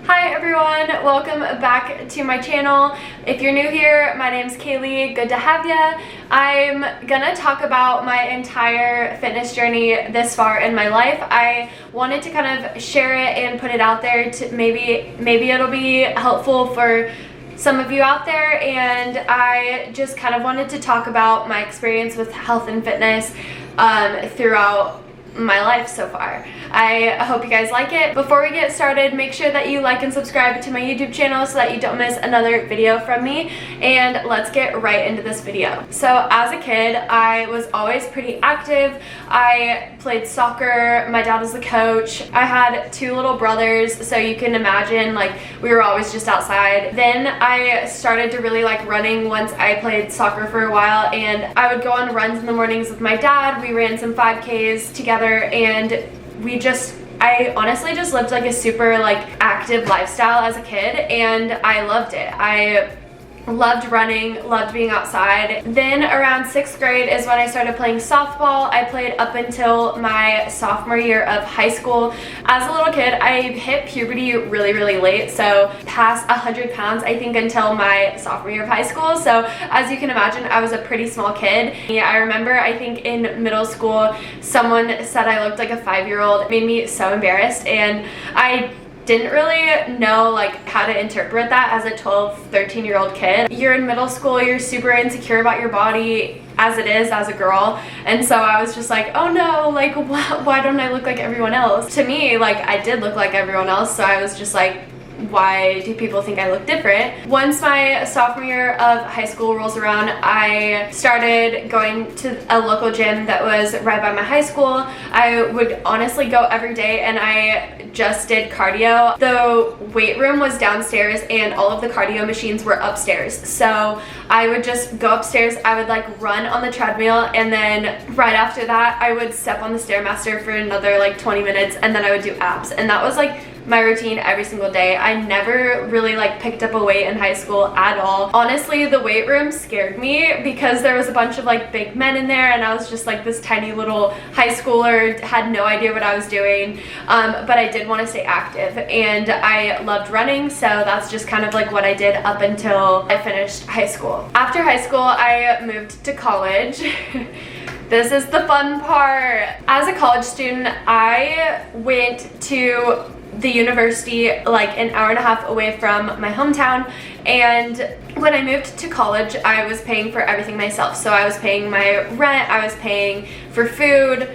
Hi everyone, welcome back to my channel. If you're new here, my name's Kaylee, good to have ya. I'm gonna talk about my entire fitness journey this far in my life. I wanted to kind of share it and put it out there to maybe it'll be helpful for some of you out there, and I just kind of wanted to talk about my experience with health and fitness throughout my life so far. I hope you guys like it. Before we get started, make sure that you like and subscribe to my YouTube channel so that you don't miss another video from me, and let's get right into this video. So as a kid, I was always pretty active. I played soccer, my dad was the coach. I had two little brothers, so you can imagine like we were always just outside. Then I started to really like running once I played soccer for a while, and I would go on runs in the mornings with my dad. We ran some 5Ks together, and I honestly just lived like a super like active lifestyle as a kid, and I loved it. I loved running, loved being outside. Then around 6th grade is when I started playing softball. I played up until my sophomore year of high school. As a little kid, I hit puberty really late, so past 100 pounds I think until my sophomore year of high school. So as you can imagine, I was a pretty small kid. Yeah, I remember I think in middle school someone said I looked like a 5-year-old. It made me so embarrassed, and I didn't really know like how to interpret that as a 12-13-year-old kid. You're in middle school, you're super insecure about your body as it is as a girl, and so I was just like, oh no, like why don't I look like everyone else? To me, like I did look like everyone else, so I was just like, why do people think I look different? Once my sophomore year of high school rolls around, I started going to a local gym that was right by my high school. I would honestly go every day, and I just did cardio. The weight room was downstairs and all of the cardio machines were upstairs. So I would just go upstairs, I would like run on the treadmill, and then right after that I would step on the Stairmaster for another like 20 minutes, and then I would do abs. And that was like my routine every single day. I never really like picked up a weight in high school at all. Honestly, the weight room scared me because there was a bunch of like big men in there, and I was just like this tiny little high schooler, had no idea what I was doing, but I did want to stay active, and I loved running, so that's just kind of like what I did up until I finished high school. After high school, I moved to college. This is the fun part. As a college student, I went to the university like an hour and a half away from my hometown, and when I moved to college I was paying for everything myself. So I was paying my rent, I was paying for food,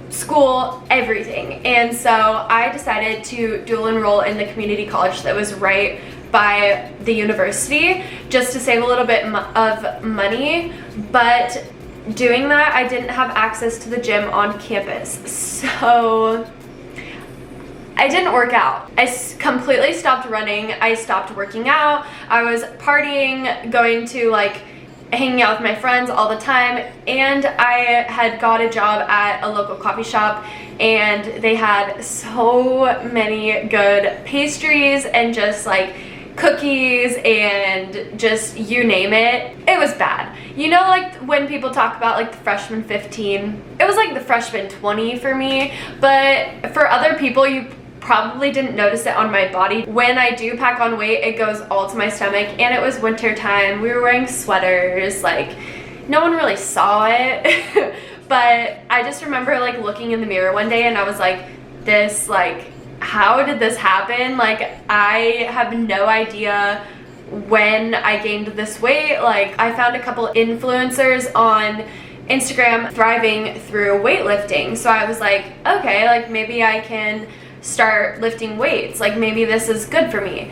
school, everything. And so I decided to dual enroll in the community college that was right by the university just to save a little bit of money. But doing that, I didn't have access to the gym on campus, so I didn't work out. I completely stopped running. I stopped working out. I was partying, going to like hanging out with my friends all the time, and I had got a job at a local coffee shop, and they had so many good pastries and just like cookies and just you name it. It was bad. You know, like when people talk about like the freshman 15, it was like the freshman 20 for me, but for other people, you probably didn't notice it on my body. When I do pack on weight, it goes all to my stomach, and it was winter time. We were wearing sweaters, like no one really saw it. But I just remember like looking in the mirror one day, and I was like, this, like, how did this happen? Like, I have no idea when I gained this weight. Like, I found a couple influencers on Instagram thriving through weightlifting, so I was like, okay, like maybe I can start lifting weights, like maybe this is good for me.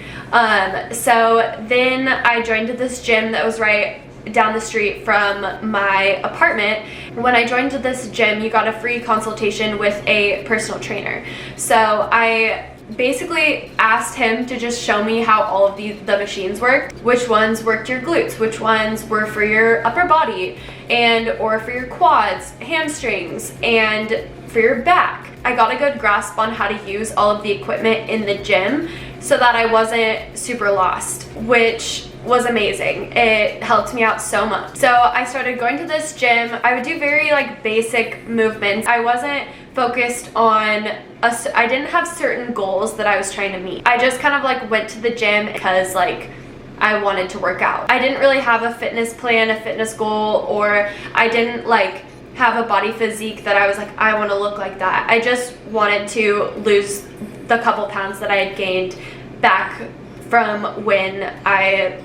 So then I joined this gym that was right down the street from my apartment. When I joined this gym, you got a free consultation with a personal trainer. So I basically asked him to just show me how all of the machines worked, which ones worked your glutes, which ones were for your upper body, and or for your quads, hamstrings, and for your back. I got a good grasp on how to use all of the equipment in the gym so that I wasn't super lost, which was amazing. It helped me out so much. So I started going to this gym. I would do very like basic movements. I wasn't focused on I didn't have certain goals that I was trying to meet. I just kind of like went to the gym because like I wanted to work out. I didn't really have a fitness plan, a fitness goal, or I didn't like have a body physique that I was like, I want to look like that. I just wanted to lose the couple pounds that I had gained back from when I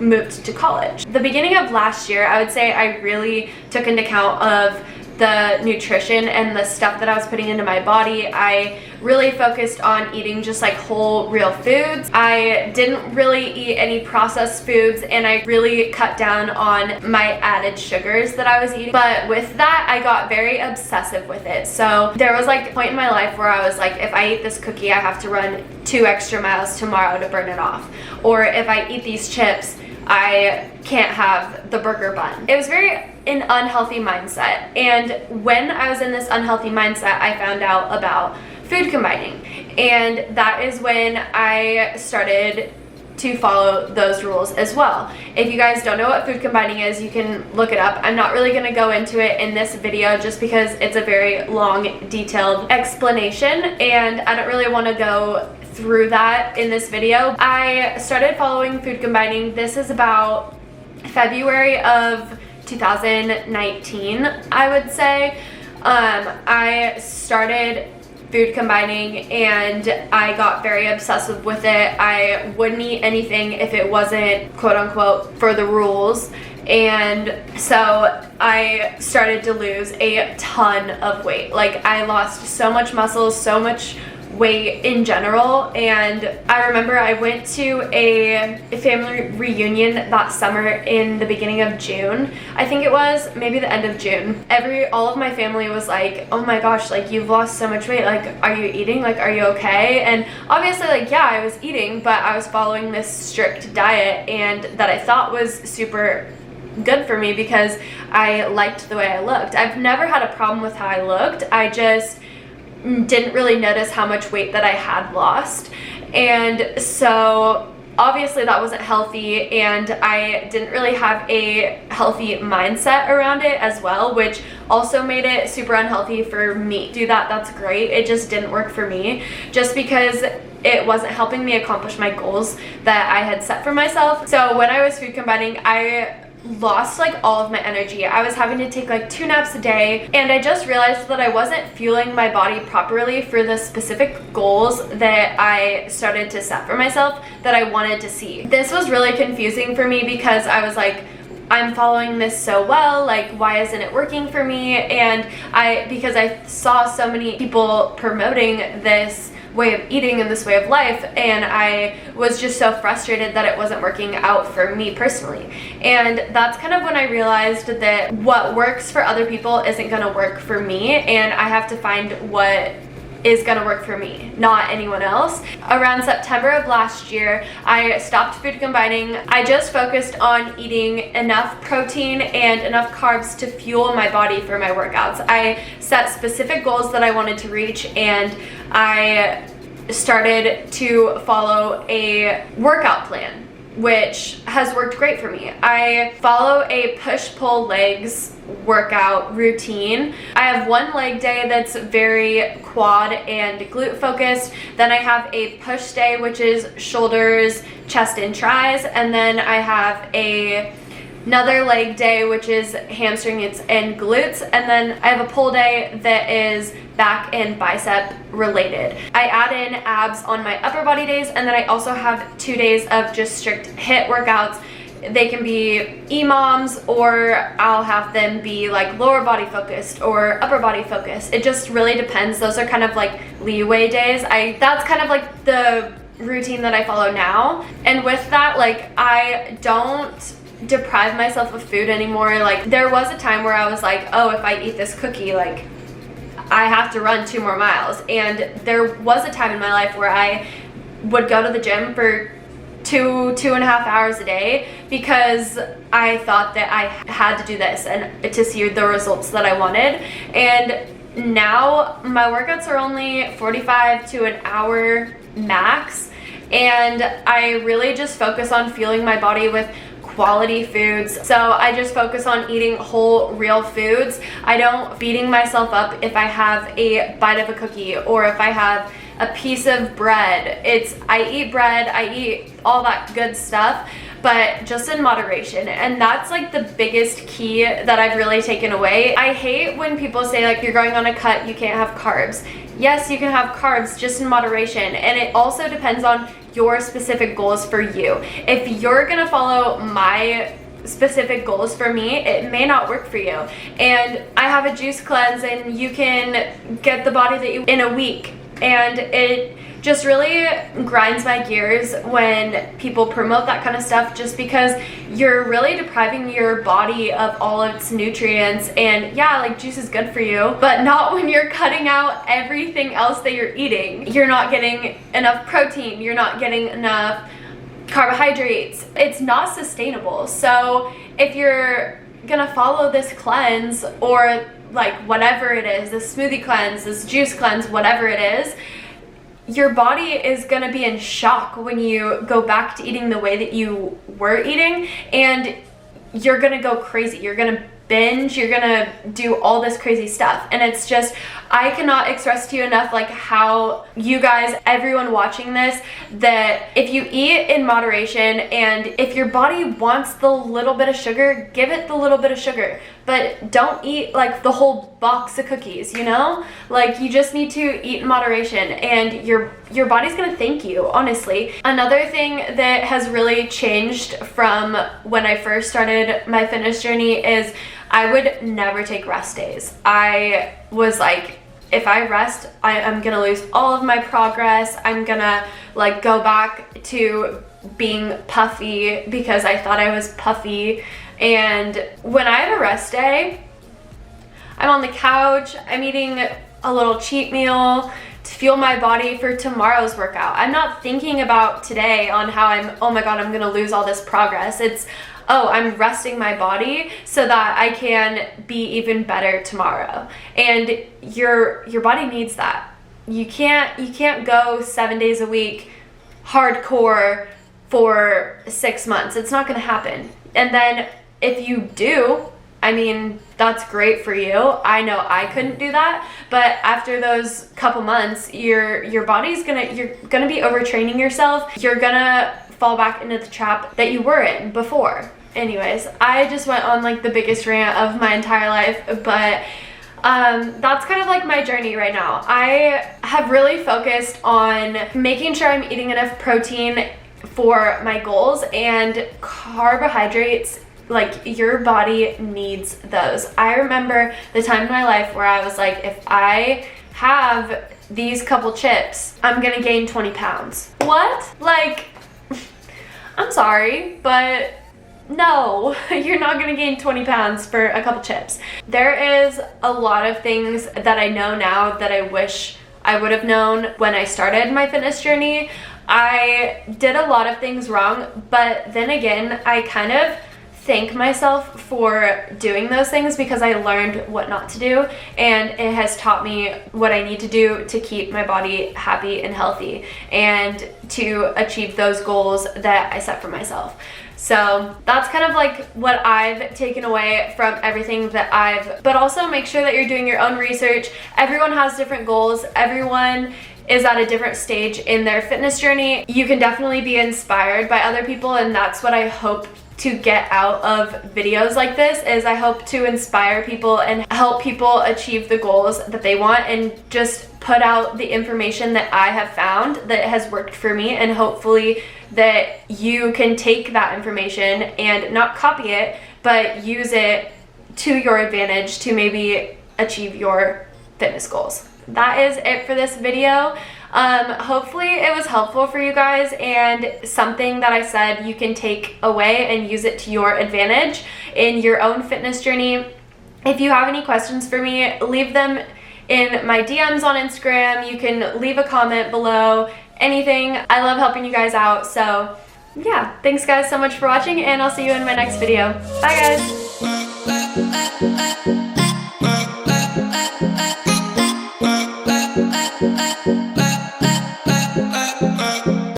moved to college. The beginning of last year, I would say I really took into account of the nutrition and the stuff that I was putting into my body. I really focused on eating just like whole real foods. I didn't really eat any processed foods, and I really cut down on my added sugars that I was eating. But with that, I got very obsessive with it. So there was like a point in my life where I was like, if I eat this cookie, I have to run 2 extra miles tomorrow to burn it off. Or if I eat these chips, I can't have the burger bun. It was an unhealthy mindset. And when I was in this unhealthy mindset, I found out about food combining. And that is when I started to follow those rules as well. If you guys don't know what food combining is, you can look it up. I'm not really gonna go into it in this video just because it's a very long, detailed explanation, and I don't really wanna go through that in this video. I started following food combining. This is about February of 2019, I would say. I started food combining and I got very obsessive with it. I wouldn't eat anything if it wasn't quote unquote for the rules. And so I started to lose a ton of weight. Like I lost so much muscle, so much weight in general. And I remember I went to a family reunion that summer in the beginning of June. I think it was maybe the end of June. All of my family was like, oh my gosh, like you've lost so much weight, like are you eating, like are you okay? And obviously like yeah, I was eating, but I was following this strict diet and that I thought was super good for me because I liked the way I looked. I've never had a problem with how I looked. I just didn't really notice how much weight that I had lost. And so obviously that wasn't healthy, and I didn't really have a healthy mindset around it as well, which also made it super unhealthy for me. That's great. It just didn't work for me just because it wasn't helping me accomplish my goals that I had set for myself. So when I was food combining, I lost like all of my energy. I was having to take like 2 naps a day, and I just realized that I wasn't fueling my body properly for the specific goals that I started to set for myself that I wanted to see. This was really confusing for me because I was like, I'm following this so well, like why isn't it working for me? And because I saw so many people promoting this way of eating and this way of life, and I was just so frustrated that it wasn't working out for me personally. And that's kind of when I realized that what works for other people isn't gonna work for me, and I have to find what is gonna work for me, not anyone else. Around September of last year, I stopped food combining. I just focused on eating enough protein and enough carbs to fuel my body for my workouts. I set specific goals that I wanted to reach, and I started to follow a workout plan, which has worked great for me. I follow a push-pull legs workout routine. I have one leg day that's very quad and glute focused. Then I have a push day, which is shoulders, chest, and tris. And then I have another leg day, which is hamstrings and glutes. And then I have a pull day that is back and bicep related. I add in abs on my upper body days, and then I also have 2 days of just strict HIIT workouts. They can be EMOMs, or I'll have them be like lower body focused or upper body focused. It just really depends. Those are kind of like leeway days. That's kind of like the routine that I follow now. And with that, like I don't deprive myself of food anymore. Like there was a time where I was like, oh, if I eat this cookie, like I have to run 2 more miles. And there was a time in my life where I would go to the gym for 2.5 hours a day because I thought that I had to do this and to see the results that I wanted. And now my workouts are only 45 to an hour max, and I really just focus on fueling my body with quality foods. So I just focus on eating whole, real foods. I don't beating myself up if I have a bite of a cookie or if I have a piece of bread. I eat bread, I eat all that good stuff, but just in moderation. And that's like the biggest key that I've really taken away. I hate when people say like, you're going on a cut, you can't have carbs. Yes, you can have carbs, just in moderation. And it also depends on your specific goals for you. If you're gonna follow my specific goals for me, it may not work for you. And I have a juice cleanse and you can get the body that you in a week. And it just really grinds my gears when people promote that kind of stuff, just because you're really depriving your body of all of its nutrients. And yeah, like juice is good for you, but not when you're cutting out everything else that you're eating. You're not getting enough protein, you're not getting enough carbohydrates. It's not sustainable. So if you're gonna follow this cleanse, or like whatever it is, this smoothie cleanse, this juice cleanse, whatever it is, your body is gonna be in shock when you go back to eating the way that you were eating, and you're gonna go crazy. You're gonna binge, you're gonna do all this crazy stuff. And it's just, I cannot express to you enough like how you guys, everyone watching this, that if you eat in moderation, and if your body wants the little bit of sugar, give it the little bit of sugar, but don't eat like the whole box of cookies, you know? Like, you just need to eat in moderation, and your body's gonna thank you, honestly. Another thing that has really changed from when I first started my fitness journey is I would never take rest days. I was like, if I rest, I'm gonna lose all of my progress. I'm gonna like go back to being puffy because I thought I was puffy. And when I have a rest day, I'm on the couch, I'm eating a little cheat meal to fuel my body for tomorrow's workout. I'm not thinking about today on how oh my God, I'm gonna lose all this progress. It's, oh, I'm resting my body so that I can be even better tomorrow. And your body needs that. You can't go 7 days a week hardcore for 6 months. It's not gonna happen. And then if you do, I mean, that's great for you. I know I couldn't do that, but after those couple months, your body's you're gonna be overtraining yourself. You're gonna fall back into the trap that you were in before. Anyways, I just went on like the biggest rant of my entire life, but that's kind of like my journey right now. I have really focused on making sure I'm eating enough protein for my goals, and carbohydrates, like, your body needs those. I remember the time in my life where I was like, if I have these couple chips, I'm gonna gain 20 pounds. What? Like, I'm sorry, but no, you're not gonna gain 20 pounds for a couple chips. There is a lot of things that I know now that I wish I would have known when I started my fitness journey. I did a lot of things wrong, but then again, I kind of thank myself for doing those things because I learned what not to do, and it has taught me what I need to do to keep my body happy and healthy and to achieve those goals that I set for myself. So that's kind of like what I've taken away from everything that but also make sure that you're doing your own research. Everyone has different goals. Everyone is at a different stage in their fitness journey. You can definitely be inspired by other people, and that's what I hope to get out of videos like this. Is I hope to inspire people and help people achieve the goals that they want, and just put out the information that I have found that has worked for me, and hopefully that you can take that information and not copy it, but use it to your advantage to maybe achieve your fitness goals. That is it for this video. Hopefully it was helpful for you guys, and something that I said you can take away and use it to your advantage in your own fitness journey. If you have any questions for me, leave them in my DMs on Instagram. You can leave a comment below, anything. I love helping you guys out. So yeah, thanks guys so much for watching, and I'll see you in my next video. Bye guys.